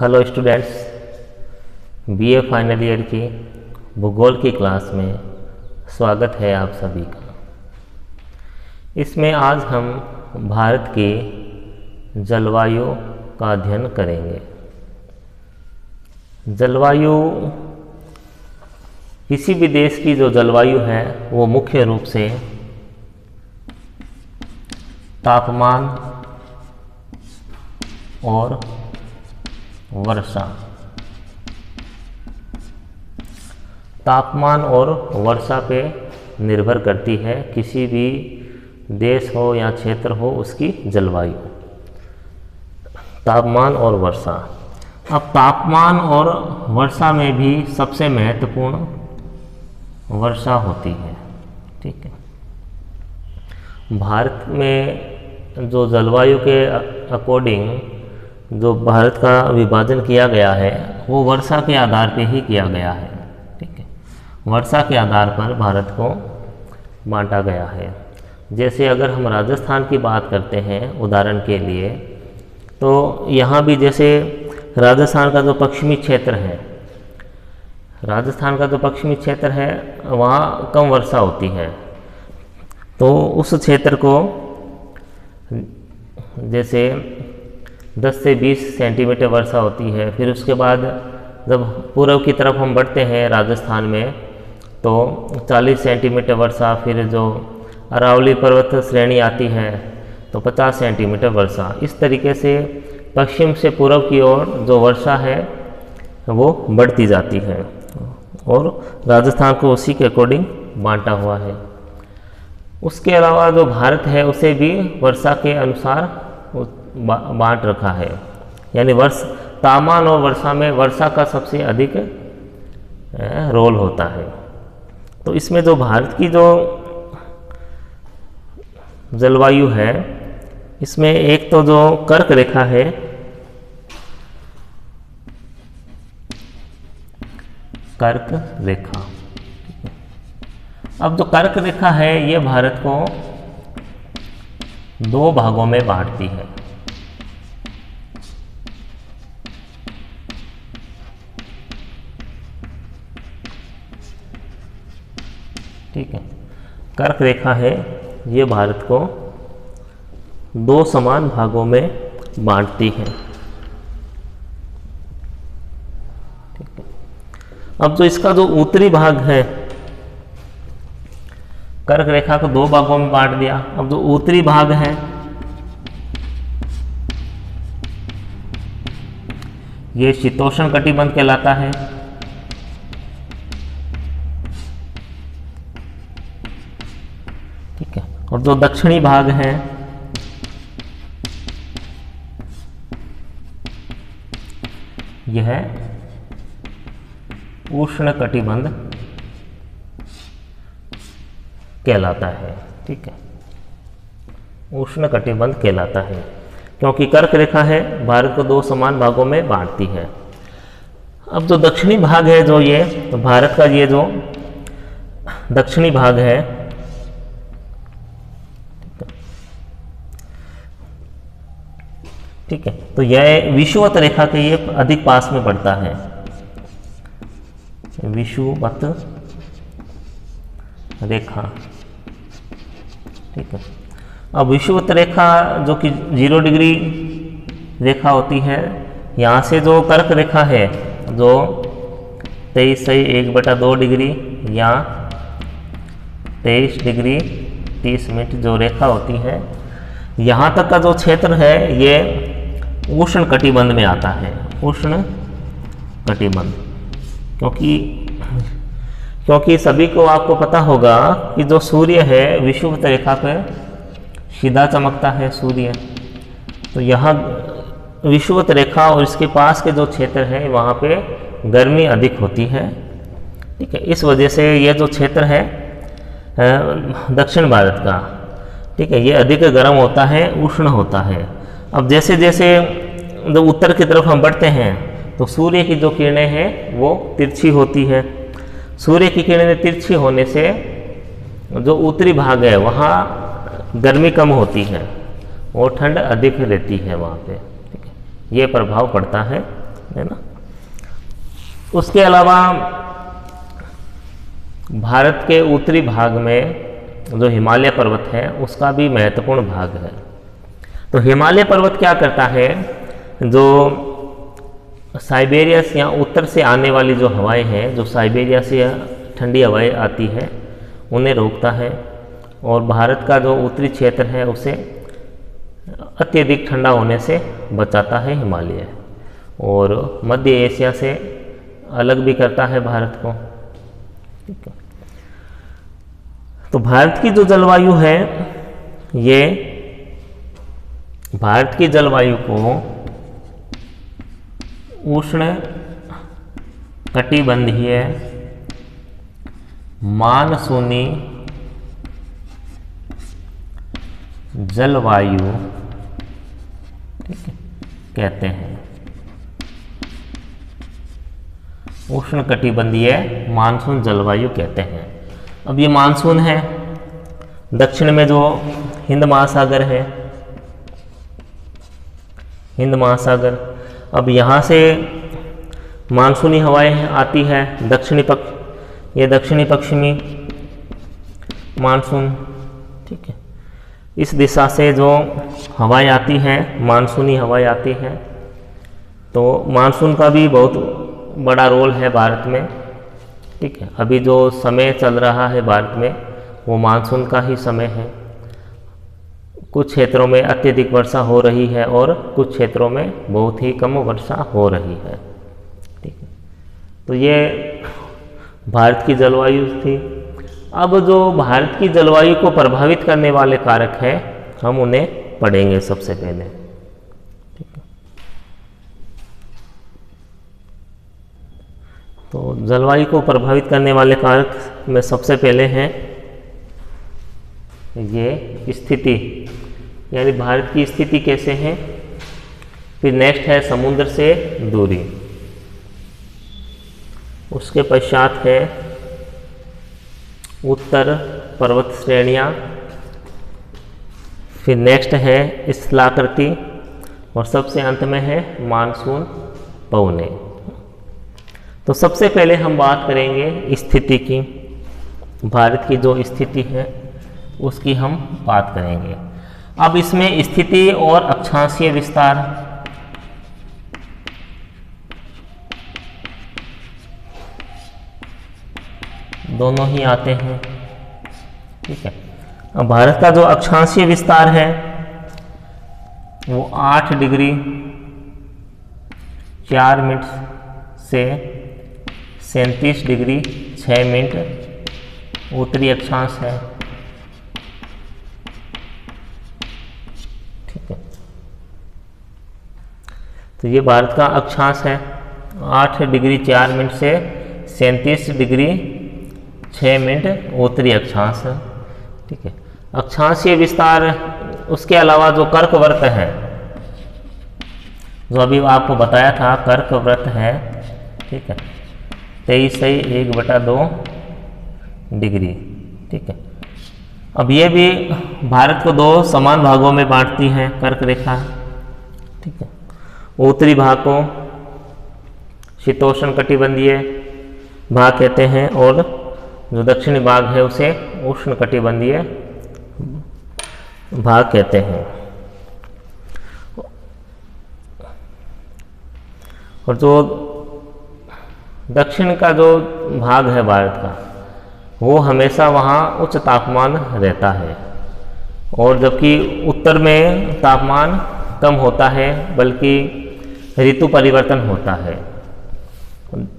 Hello students, BA final year की भूगोल की क्लास में स्वागत है आप सभी का। इसमें आज हम भारत की जलवायु का अध्ययन करेंगे। जलवायु, किसी भी देश की जो जलवायु है वो मुख्य रूप से तापमान और वर्षा, तापमान और वर्षा पे निर्भर करती है। किसी भी देश हो या क्षेत्र हो उसकी जलवायु, तापमान और वर्षा। अब तापमान और वर्षा में भी सबसे महत्वपूर्ण वर्षा होती है। ठीक है, भारत में जो जलवायु के अकॉर्डिंग जो भारत का विभाजन किया गया है वो वर्षा के आधार पे ही किया गया है। ठीक है, वर्षा के आधार पर भारत को बांटा गया है। जैसे अगर हम राजस्थान की बात करते हैं उदाहरण के लिए, तो यहाँ भी जैसे राजस्थान का जो पश्चिमी क्षेत्र है, राजस्थान का जो पश्चिमी क्षेत्र है वहाँ कम वर्षा होती है। तो उस क्षेत्र को जैसे 10 से 20 सेंटीमीटर वर्षा होती है। फिर उसके बाद जब पूर्व की तरफ हम बढ़ते हैं राजस्थान में तो 40 सेंटीमीटर वर्षा, फिर जो अरावली पर्वत श्रेणी आती है तो 50 सेंटीमीटर वर्षा। इस तरीके से पश्चिम से पूर्व की ओर जो वर्षा है वो बढ़ती जाती है और राजस्थान को उसी के अकॉर्डिंग बांटा हुआ है। उसके अलावा जो भारत है उसे भी वर्षा के अनुसार बांट रखा है, यानी तापमान और वर्षा में वर्षा का सबसे अधिक रोल होता है। तो इसमें जो भारत की जो जलवायु है इसमें एक तो जो कर्क रेखा है, कर्क रेखा। अब जो कर्क रेखा है ये भारत को दो भागों में बांटती है। ठीक है, कर्क रेखा है ये भारत को दो समान भागों में बांटती है। ठीक है, अब जो इसका जो उत्तरी भाग है, कर्क रेखा को दो भागों में बांट दिया। अब जो उत्तरी भाग है ये शीतोष्ण कटिबंध कहलाता है। ठीक है, और जो दक्षिणी भाग है यह उष्ण कटिबंध कहलाता है। ठीक है, उष्ण कटिबंध कहलाता है क्योंकि कर्क रेखा है भारत को दो समान भागों में बांटती है। अब जो दक्षिणी भाग है जो ये तो भारत का ये जो दक्षिणी भाग है, ठीक है, तो यह विषुवत रेखा के ये अधिक पास में पड़ता है, विषुवत रेखा। ठीक है, अब विषुवत रेखा जो कि 0 डिग्री रेखा होती है, यहाँ से जो कर्क रेखा है जो 23.1/2 डिग्री या 23 डिग्री 30 मिनट जो रेखा होती है, यहाँ तक का जो क्षेत्र है ये उष्ण कटिबंध में आता है। उष्ण कटिबंध, क्योंकि सभी को आपको पता होगा कि जो सूर्य है विषुवत रेखा पर सीधा चमकता है सूर्य। तो यहाँ विषुवत रेखा और इसके पास के जो क्षेत्र है वहाँ पे गर्मी अधिक होती है। ठीक है, इस वजह से ये जो क्षेत्र है दक्षिण भारत का, ठीक है, ये अधिक गर्म होता है, उष्ण होता है। अब जैसे जैसे जब उत्तर की तरफ हम बढ़ते हैं तो सूर्य की जो किरणें हैं वो तिरछी होती है। सूर्य की किरणें तिरछी होने से जो उत्तरी भाग है वहाँ गर्मी कम होती है और ठंड अधिक रहती है वहाँ पे। ठीक है, ये प्रभाव पड़ता है है ना। उसके अलावा भारत के उत्तरी भाग में जो हिमालय पर्वत है उसका भी महत्वपूर्ण भाग है। तो हिमालय पर्वत क्या करता है, जो साइबेरिया से या उत्तर से आने वाली जो हवाएं हैं, जो साइबेरिया से ठंडी हवाएं आती है उन्हें रोकता है, और भारत का जो उत्तरी क्षेत्र है उसे अत्यधिक ठंडा होने से बचाता है हिमालय, और मध्य एशिया से अलग भी करता है भारत को। ठीक है। तो भारत की जो जलवायु है, ये भारत की जलवायु को उष्ण कटिबंधीय मानसूनी जलवायु कहते हैं। उष्ण कटिबंधीय मानसून जलवायु कहते हैं। अब ये मानसून है, दक्षिण में जो हिंद महासागर है, हिंद महासागर, अब यहाँ से मानसूनी हवाएं आती है दक्षिणी पक्ष, ये दक्षिणी पश्चिमी मानसून। ठीक है। इस दिशा से जो हवाएं आती हैं, मानसूनी हवाएं आती हैं, तो मानसून का भी बहुत बड़ा रोल है भारत में। ठीक है। अभी जो समय चल रहा है भारत में वो मानसून का ही समय है। कुछ क्षेत्रों में अत्यधिक वर्षा हो रही है और कुछ क्षेत्रों में बहुत ही कम वर्षा हो रही है। ठीक है। तो ये भारत की जलवायु थी। अब जो भारत की जलवायु को प्रभावित करने वाले कारक हैं, हम उन्हें पढ़ेंगे सबसे पहले। ठीक है। तो जलवायु को प्रभावित करने वाले कारक में सबसे पहले हैं ये स्थिति, यानी भारत की स्थिति कैसे है। फिर नेक्स्ट है समुद्र से दूरी, उसके पश्चात है उत्तर पर्वत श्रेणियाँ, फिर नेक्स्ट है स्थलाकृति, और सबसे अंत में है मानसून पवने। तो सबसे पहले हम बात करेंगे स्थिति की। भारत की जो स्थिति है उसकी हम बात करेंगे। अब इसमें स्थिति और अक्षांशीय विस्तार दोनों ही आते हैं। ठीक है। अब भारत का जो अक्षांशीय विस्तार है वो 8 डिग्री 4 मिनट से 37 डिग्री 6 मिनट उत्तरी अक्षांश है। ठीक है। तो ये भारत का अक्षांश है, 8 डिग्री 4 मिनट से 37 डिग्री 6 मिनट उत्तरी अक्षांश। ठीक है। अक्षांशीय विस्तार, उसके अलावा जो कर्कवृत्त है, जो अभी आपको बताया था कर्कवृत्त है, ठीक है, 23 से 1/2 डिग्री। ठीक है। अब ये भी भारत को 2 समान भागों में बांटती है कर्क रेखा। ठीक है। उत्तरी भाग को शीतोष्ण कटिबंधीय भाग कहते हैं, और जो दक्षिणी भाग है उसे उष्ण कटिबंधीय भाग कहते हैं। और जो दक्षिण का जो भाग है भारत का, वो हमेशा वहाँ उच्च तापमान रहता है, और जबकि उत्तर में तापमान कम होता है, बल्कि ऋतु परिवर्तन होता है।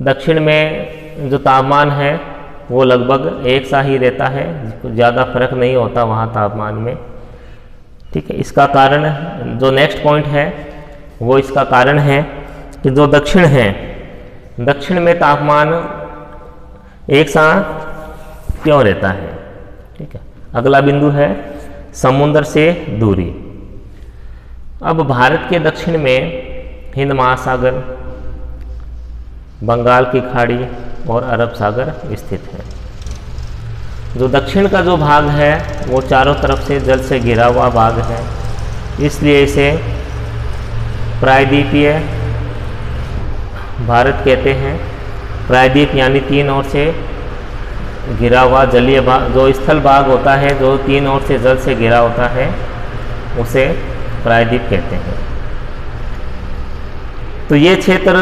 दक्षिण में जो तापमान है वो लगभग एक सा ही रहता है, ज़्यादा फर्क नहीं होता वहाँ तापमान में। ठीक है। इसका कारण, जो नेक्स्ट पॉइंट है वो इसका कारण है कि जो दक्षिण है, दक्षिण में तापमान एक सा क्यों रहता है। ठीक है। अगला बिंदु है समुद्र से दूरी। अब भारत के दक्षिण में हिंद महासागर, बंगाल की खाड़ी और अरब सागर स्थित है। जो दक्षिण का जो भाग है वो चारों तरफ से जल से घिरा हुआ भाग है, इसलिए इसे प्रायद्वीपीय भारत कहते हैं। प्रायद्वीप यानी तीन ओर से घिरा हुआ जलीय भाग, जो स्थल भाग होता है जो तीन ओर से जल से घिरा होता है, उसे प्रायद्वीप कहते हैं। तो ये क्षेत्र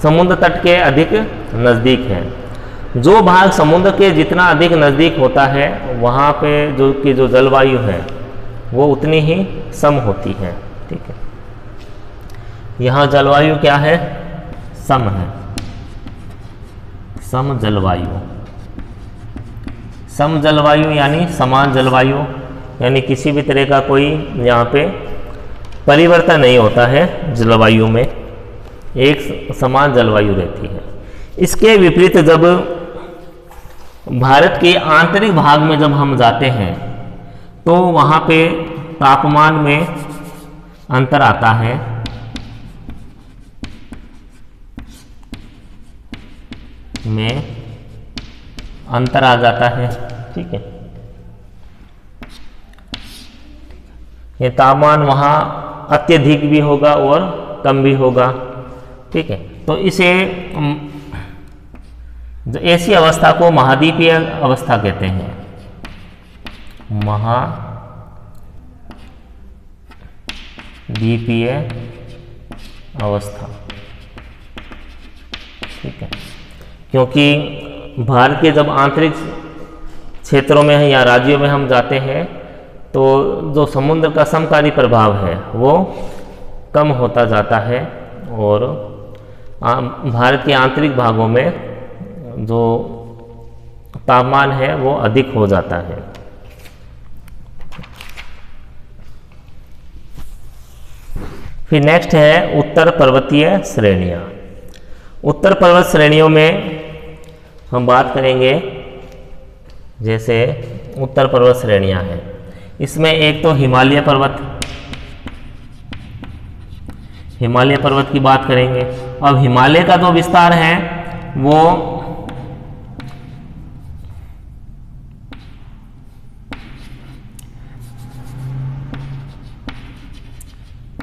समुद्र तट के अधिक नज़दीक है। जो भाग समुद्र के जितना अधिक नज़दीक होता है वहाँ पे जो जलवायु है वो उतनी ही सम होती है। ठीक है, यहाँ जलवायु क्या है? सम है, सम जलवायु। सम जलवायु यानी समान जलवायु, यानी किसी भी तरह का कोई यहाँ पे परिवर्तन नहीं होता है जलवायु में, एक समान जलवायु रहती है। इसके विपरीत जब भारत के आंतरिक भाग में जब हम जाते हैं तो वहाँ पे तापमान में अंतर आता है। अंतर आ जाता है। ठीक है, ये तापमान वहाँ अत्यधिक भी होगा और कम भी होगा। ठीक है, तो इसे जो ऐसी अवस्था को महाद्वीपीय अवस्था कहते हैं, महाद्वीपीय अवस्था। ठीक है, क्योंकि भारत के जब आंतरिक क्षेत्रों में या राज्यों में हम जाते हैं तो जो समुद्र का समकारी प्रभाव है वो कम होता जाता है और भारत के आंतरिक भागों में जो तापमान है वो अधिक हो जाता है। फिर नेक्स्ट है उत्तर पर्वतीय श्रेणियाँ। उत्तर पर्वत श्रेणियों में हम बात करेंगे, जैसे उत्तर पर्वत श्रेणियाँ हैं, इसमें एक तो हिमालय पर्वत की बात करेंगे। अब हिमालय का जो विस्तार है वो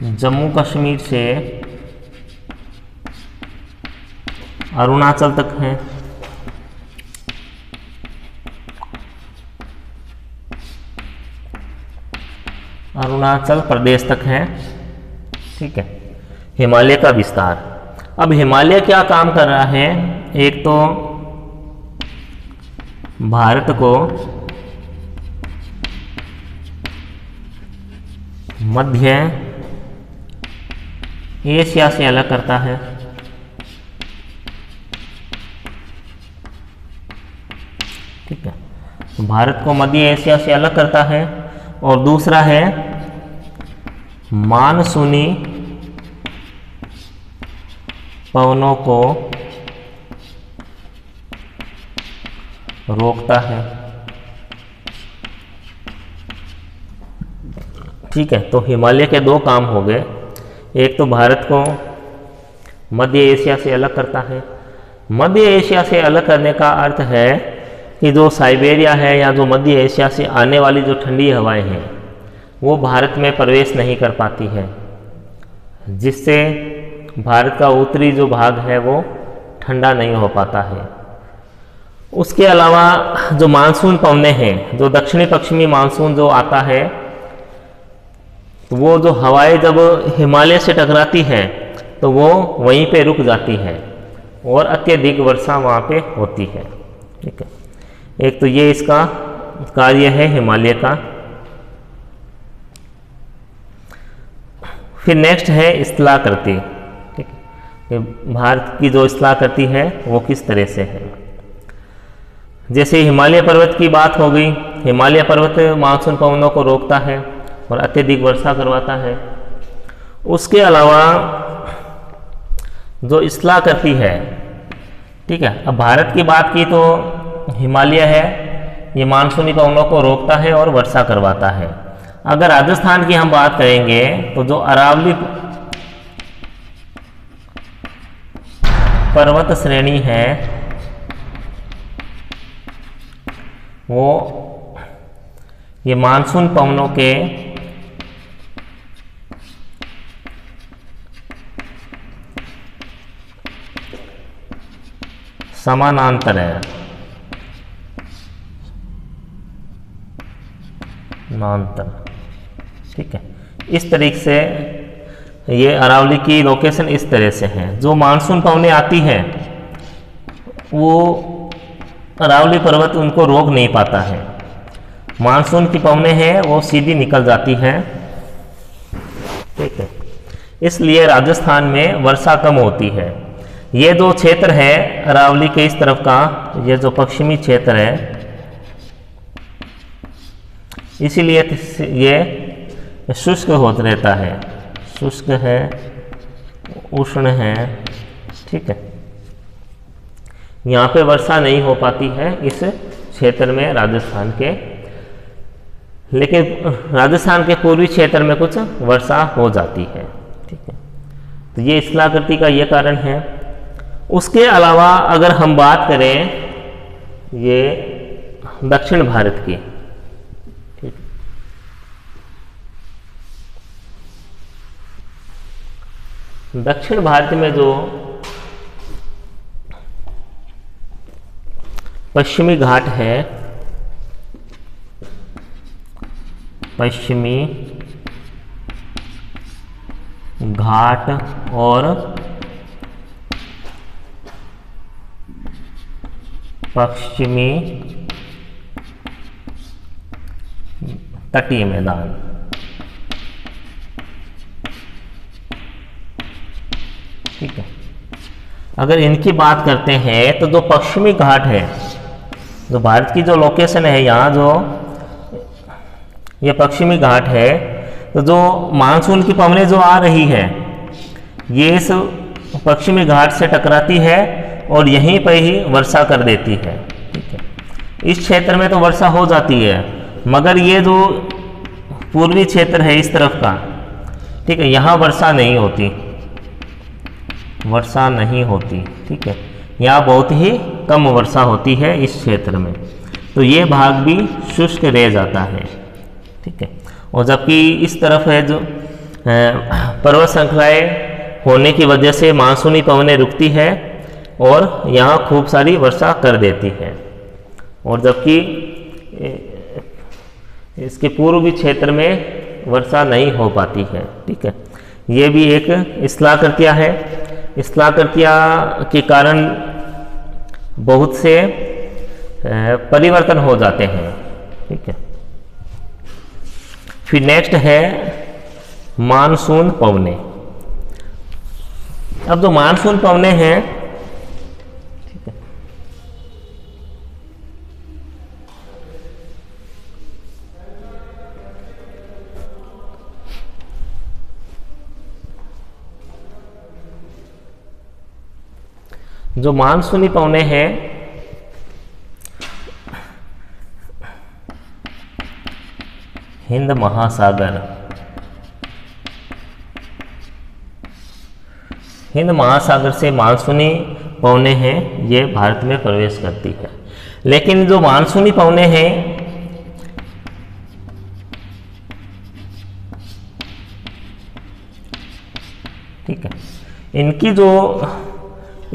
जम्मू कश्मीर से अरुणाचल तक है। अरुणाचल प्रदेश तक है। ठीक है, हिमालय का विस्तार। अब हिमालय क्या काम कर रहा है? एक तो भारत को मध्य एशिया से अलग करता है। ठीक है, भारत को मध्य एशिया से अलग करता है। और दूसरा है मानसूनी पवनों को रोकता है। ठीक है, तो हिमालय के दो काम हो गए। एक तो भारत को मध्य एशिया से अलग करता है। मध्य एशिया से अलग करने का अर्थ है कि जो साइबेरिया है या जो मध्य एशिया से आने वाली जो ठंडी हवाएं हैं वो भारत में प्रवेश नहीं कर पाती है, जिससे भारत का उत्तरी जो भाग है वो ठंडा नहीं हो पाता है। उसके अलावा जो मानसून पवनें हैं, जो दक्षिणी पश्चिमी मानसून जो आता है, तो वो जो हवाएं जब हिमालय से टकराती है तो वो वहीं पे रुक जाती है और अत्यधिक वर्षा वहाँ पे होती है। ठीक है, एक तो ये इसका कार्य है हिमालय का। फिर नेक्स्ट है स्थलाकृति। ठीक है, भारत की जो स्थलाकृति है वो किस तरह से है? जैसे हिमालय पर्वत की बात हो गई, हिमालय पर्वत मानसून पवनों को रोकता है और अत्यधिक वर्षा करवाता है। उसके अलावा जो स्थलाकृति है, ठीक है, अब भारत की बात की तो हिमालय है, ये मानसूनी पवनों को रोकता है और वर्षा करवाता है। अगर राजस्थान की हम बात करेंगे तो जो अरावली पर्वत श्रेणी है वो ये मानसून पवनों के समानांतर है, नांतर, ठीक है। इस तरीके से ये अरावली की लोकेशन इस तरह से है। जो मानसून पवनें आती है वो अरावली पर्वत उनको रोक नहीं पाता है। मानसून की पवनें हैं वो सीधी निकल जाती हैं, ठीक है। इसलिए राजस्थान में वर्षा कम होती है। ये जो क्षेत्र है अरावली के इस तरफ का, ये जो पश्चिमी क्षेत्र है, इसीलिए ये शुष्क होता रहता है, शुष्क है, उष्ण है, ठीक है। यहाँ पे वर्षा नहीं हो पाती है इस क्षेत्र में राजस्थान के, लेकिन राजस्थान के पूर्वी क्षेत्र में कुछ वर्षा हो जाती है, ठीक है। तो ये स्थलाकृति का ये कारण है। उसके अलावा अगर हम बात करें ये दक्षिण भारत की, ठीक, दक्षिण भारत में जो पश्चिमी घाट है, पश्चिमी घाट और पश्चिमी तटीय मैदान, ठीक है। अगर इनकी बात करते हैं तो जो पश्चिमी घाट है, जो भारत की जो लोकेशन है, यहाँ जो ये पश्चिमी घाट है, तो जो मानसून की पवनें जो आ रही है ये इस पश्चिमी घाट से टकराती है और यहीं पर ही वर्षा कर देती है, ठीक है। इस क्षेत्र में तो वर्षा हो जाती है, मगर ये जो पूर्वी क्षेत्र है इस तरफ का, ठीक है, यहाँ वर्षा नहीं होती, वर्षा नहीं होती, ठीक है। यहाँ बहुत ही कम वर्षा होती है इस क्षेत्र में, तो ये भाग भी शुष्क रह जाता है, ठीक है। और जबकि इस तरफ है जो पर्वत श्रृंखलाएं होने की वजह से मानसूनी पवनें रुकती है और यहाँ खूब सारी वर्षा कर देती है, और जबकि इसके पूर्वी क्षेत्र में वर्षा नहीं हो पाती है, ठीक है। ये भी एक स्थलाकृतियाँ है। स्थलाकृतियाँ के कारण बहुत से परिवर्तन हो जाते हैं, ठीक है। फिर नेक्स्ट है मानसून पवनें। अब जो मानसून पवनें हैं, ठीक है, जो मानसूनी पवनें हैं हिंद महासागर, हिंद महासागर से मानसूनी पवनें हैं ये भारत में प्रवेश करती है। लेकिन जो मानसूनी पवनें हैं ठीक है, इनकी जो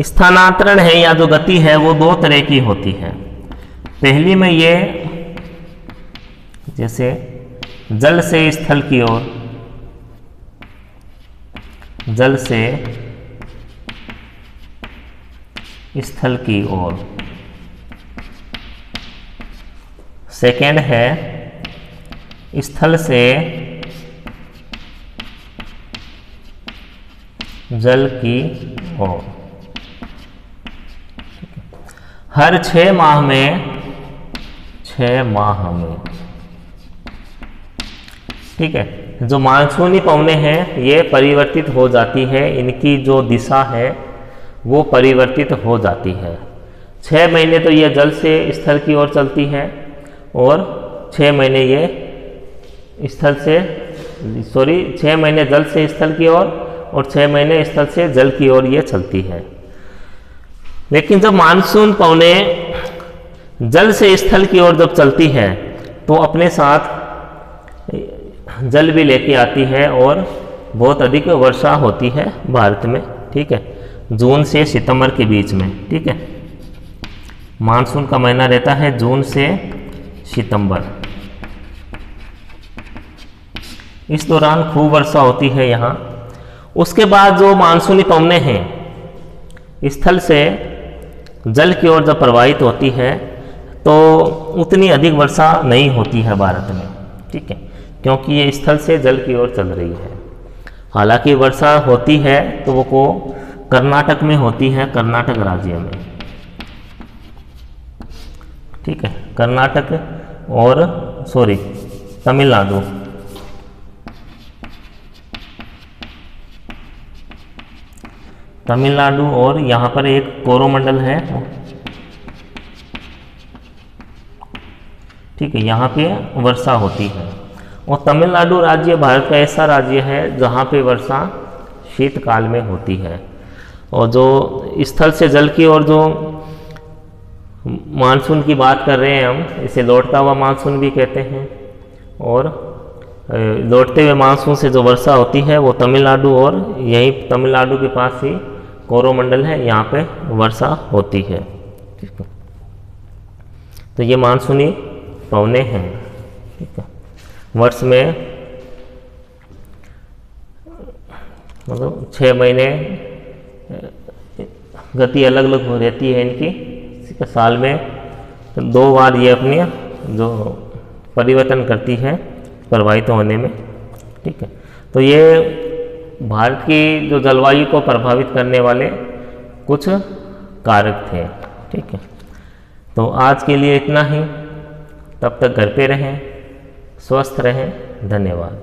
स्थानांतरण है या जो गति है वो दो तरह की होती है। पहली में ये जैसे जल से स्थल की ओर, जल से स्थल की ओर। सेकेंड है स्थल से जल की ओर। हर 6 माह में, 6 माह में, ठीक है, जो मानसूनी पवनें हैं ये परिवर्तित हो जाती है, इनकी जो दिशा है वो परिवर्तित हो जाती है। 6 महीने तो ये जल से स्थल की ओर चलती है और 6 महीने ये स्थल से 6 महीने जल से स्थल की ओर और 6 महीने स्थल से जल की ओर ये चलती है। लेकिन जब मानसून पवनें जल से स्थल की ओर जब चलती है तो अपने साथ जल भी लेके आती है और बहुत अधिक वर्षा होती है भारत में, ठीक है, जून से सितंबर के बीच में, ठीक है। मानसून का महीना रहता है जून से सितंबर। इस दौरान खूब वर्षा होती है यहाँ। उसके बाद जो मानसूनी पवनें हैं स्थल से जल की ओर जब प्रवाहित होती है तो उतनी अधिक वर्षा नहीं होती है भारत में, ठीक है, क्योंकि ये स्थल से जल की ओर चल रही है। हालांकि वर्षा होती है तो वो को कर्नाटक में होती है, कर्नाटक राज्य में, ठीक है, कर्नाटक और तमिलनाडु, तमिलनाडु और यहाँ पर एक कोरोमंडल है, ठीक है, यहाँ पे वर्षा होती है। और तमिलनाडु राज्य भारत का ऐसा राज्य है जहाँ पे वर्षा शीतकाल में होती है। और जो स्थल से जल की और जो मानसून की बात कर रहे हैं हम, इसे लौटता हुआ मानसून भी कहते हैं। और लौटते हुए मानसून से जो वर्षा होती है वो तमिलनाडु और यही तमिलनाडु के पास ही कोरोमंडल है, यहाँ पे वर्षा होती है, ठीक है। तो ये मानसूनी पवने हैं, ठीक है। वर्ष में मतलब 6 महीने गति अलग अलग हो रहती है इनकी, ठीक है। साल में 2 बार ये अपनी जो परिवर्तन करती है प्रवाहित होने में, ठीक है। तो ये भारत की जो जलवायु को प्रभावित करने वाले कुछ कारक थे, ठीक है। तो आज के लिए इतना ही, तब तक घर पे रहें, स्वस्थ रहें, धन्यवाद।